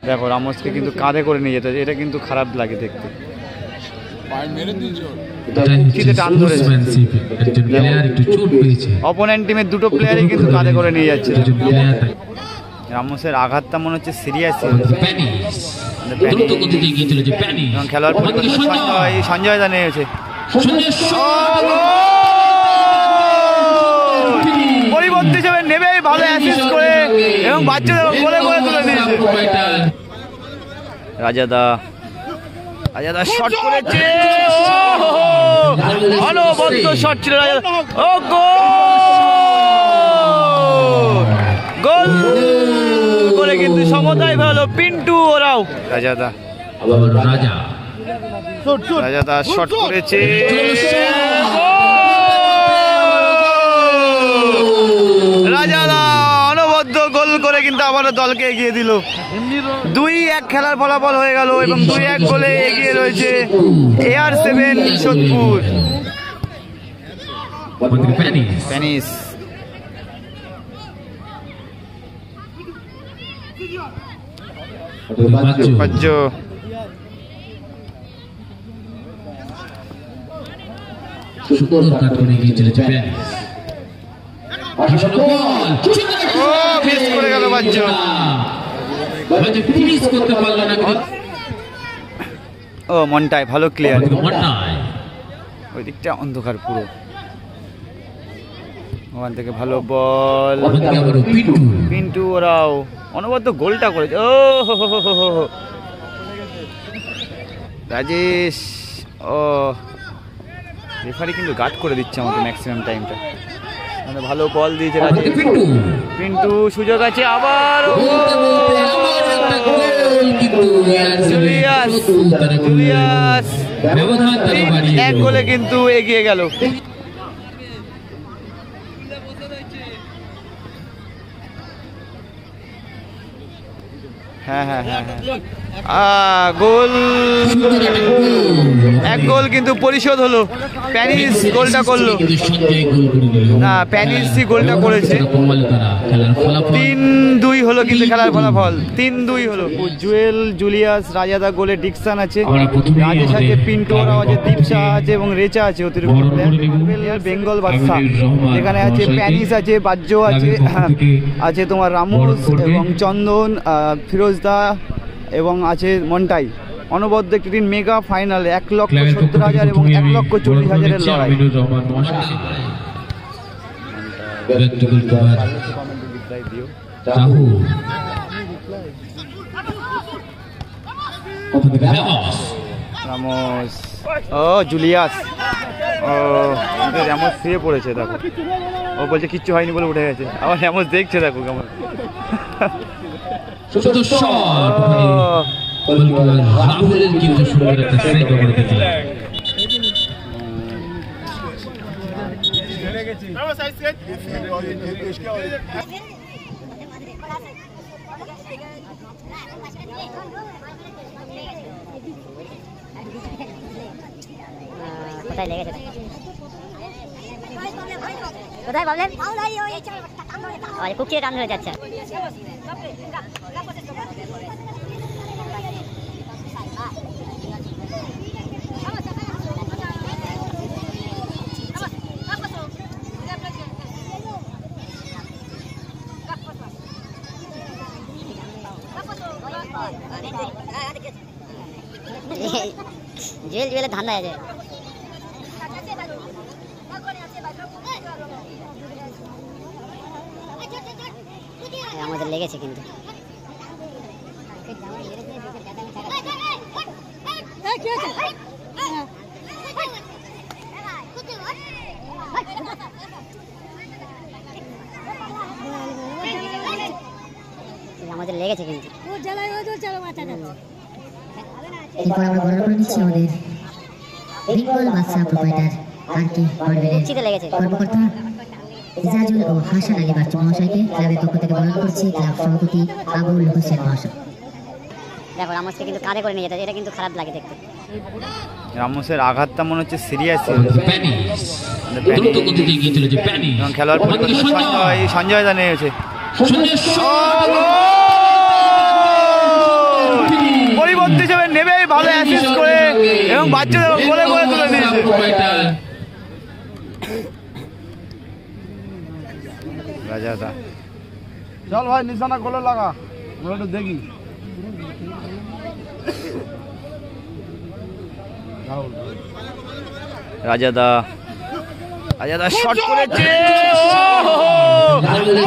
দেখো রামোসকে কিন্তু কাঁধে করে নিয়ে যেতে, এটা কিন্তু খারাপ লাগে দেখতে। অপোনেন্ট টিমের দুটো প্লেয়ারই কিন্তু কাঁধে করে নিয়ে যাচ্ছে। রামোসের আঘাতটা মনে হচ্ছে সিরিয়াস। খেলোয়াড় সঞ্জয় দা নিয়েছে, পরিবর্তন হিসেবে নেবে ভালো অ্যাসিস্ট করে এবং বাচ্চাদের বলে করে তুলে দিয়েছে। রাজাদা শট করেছে, অনবদ্য শট ছিল রাজাদা। ও গোল করে কিন্তু সমতায় ভালো পিন্টু ওরাও। রাজাদা শট করেছে, রাজাদা অনবদ্য গোল করে কিন্তু আবারও দলকে এগিয়ে দিল। 2-1 খেলার ফলাফল হয়ে গেল এবং 2-1 গোলে এগিয়ে রয়েছে AR7 সোদপুর। প্যানিস করে গেল বাজ্য। ও মনটাই ভালো ক্লিয়ার, ওই দিকটা অন্ধকার পুরো। ওখান থেকে ভালো বল, পিন্টু ওরাও অনবদ্য গোলটা করেছে। ও রাজেশ, ও রেফারি কিন্তু গার্ড করে দিচ্ছে আমাদের ম্যাক্সিমাম টাইমটা। ভালো বল দিয়েছে রাজেশ, পিন্টু সুযোগ আছে আবার। জুলিয়াস 1 গোলে কিন্তু এগিয়ে গেল। গোল, 1 গোল কিন্তু পরিশোধ হলো। প্যানিস গোলটা করলো না, প্যানিসই গোলটা করেছে। 3-2 হলো কিন্তু খেলার ফলাফল, 3-2 হলো। জুয়েল, জুলিয়াস, রাজাদা গোলে ডিকশন আছে, রাজেশ আছে, পিন্টু ওরাও আছে, দীপসা আছে এবং রেচা আছে অতিরিক্ত প্লেয়ার। বেঙ্গল বাদশা এখানে আছে, প্যানিস আছে, বাজ্য আছে তোমার রামোস এবং চন্দন, ফিরোজদা এবং আছে মন্টাই। অনবদ্য একটি দিন মেগা ফাইনাল 1,70,000 এবং 1,40,000 লড়াই। রামোস, ও জুলিয়াস, ও রামোস শুয়ে পড়েছে দেখো, ও বলছে কিচ্ছু হয়নি বলে উঠে গেছে, আবার রামোস দেখছে দেখো কেমন। রাহুলের কিন্তু সুন্দর একটা সেভ করে দিলেন। কোথায় লেগেছে, কোথায় প্রবলেম? আরে কুকিয়ে টান ধরে যাচ্ছে। জুয়েল ধান্দা আছে। আমাদের লেগেছে কিন্তু আমাদের লেগেছে কিন্তু এরপর আমরা বর্ণনা করে নিচ্ছি আমাদের বেঙ্গল বাদশা প্রোপাইটার কার্কি লেগেছে কর্মকর্তা ইজাজুল ও হাসান আলী বাচ্চু মহাশয়কে ক্লাবের পক্ষ থেকে বর্ণনা করছি ক্লাব সভাপতি আবুল হোসেন মহাশয়। দেখো রামোসকে কিন্তু কাঁধে করে নিয়ে যেতে, এটা কিন্তু খারাপ লাগে দেখতে। রামোসের আঘাতটা মনে হচ্ছে সিরিয়াস। খেলোয়াড় সঞ্জয় দা নিয়েছে, এবং বাচ্চাদের বলে বলে তুলে দিয়েছে। রাজাদা চল ভাই নিশানা গোলে লাগা, আমরা একটু দেখি। রাজাদা শট করেছে,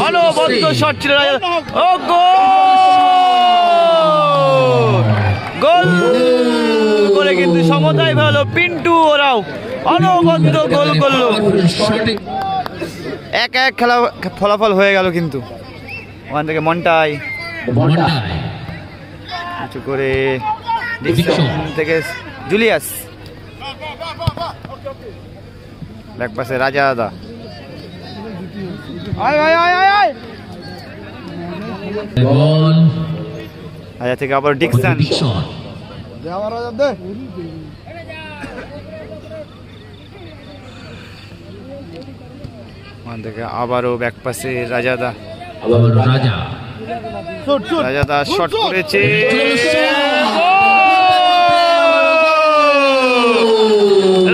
অনবদ্য শট ছিল রাজাদা। ও গোল করে কিন্তু সমতায় ভালো পিন্টু, ওরাও অনবদ্য গোল করলো। 1-1 খেলা ফলাফল হয়ে গেল কিন্তু ওখান থেকে মন্টাই কিছু করে থেকে জুলিয়াস ব্যাক পাশে রাজাদা, রাজা থেকে আবার ডিকসন, ওখান থেকে আবারও ব্যাক পাশে রাজাদা, রাজাদা শট করেছে,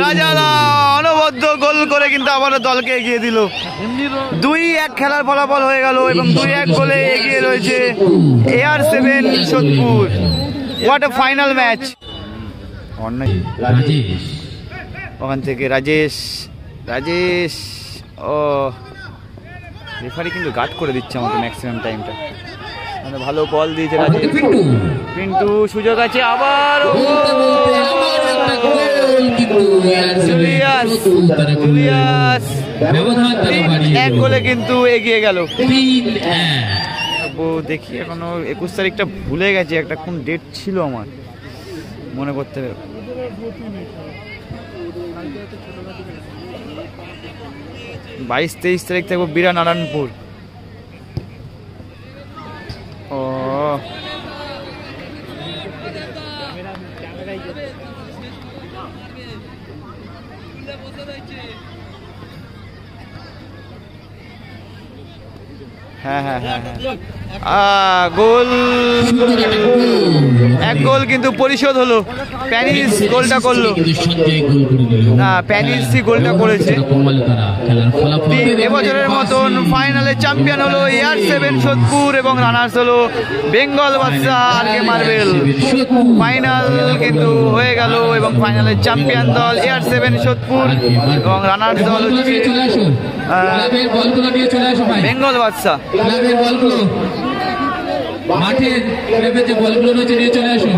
রাজাদা অনবদ্য গোল করে কিন্তু আবারও দলকে এগিয়ে দিল। 2-1 খেলার ফলাফল হয়ে গেল এবং 2-1 গোলে এগিয়ে রয়েছে AR7 Sodepur. What a final match. ওখান থেকে রাজেশ, ও রেফারি কিন্তু গার্ড করে দিচ্ছে আমাকে ম্যাক্সিমাম টাইমটা। ভালো বল দিয়েছে রাজেশ, পিন্টু সুযোগ আছে আবার, জুলিয়াস 1 গোলে কিন্তু এগিয়ে গেল। দেখি এখনো 21 তারিখটা ভুলে গেছি, একটা কোন ডেট ছিল আমার মনে করতে হবে। 22-23 তারিখ থাকবো বীরানারায়ণপুর। ও হ্যাঁ, গোল 1 গোল কিন্তু পরিশোধ হলো। প্যারিস গোলটা করলো না, প্যারিসই গোলটা করেছে। এবছরের মতন ফাইনালে চ্যাম্পিয়ন হলো AR7 সোদপুর এবং রানার্স হলো বেঙ্গল বাদশা আরকে মার্বেল। ফাইনাল কিন্তু হয়ে গেল এবং ফাইনালের চ্যাম্পিয়ন দল AR7 সোদপুর এবং রানার্স দল হচ্ছে বেঙ্গল বাদশা। মাঠের যে বলগুলো রয়েছে নিয়ে চলে আসুন।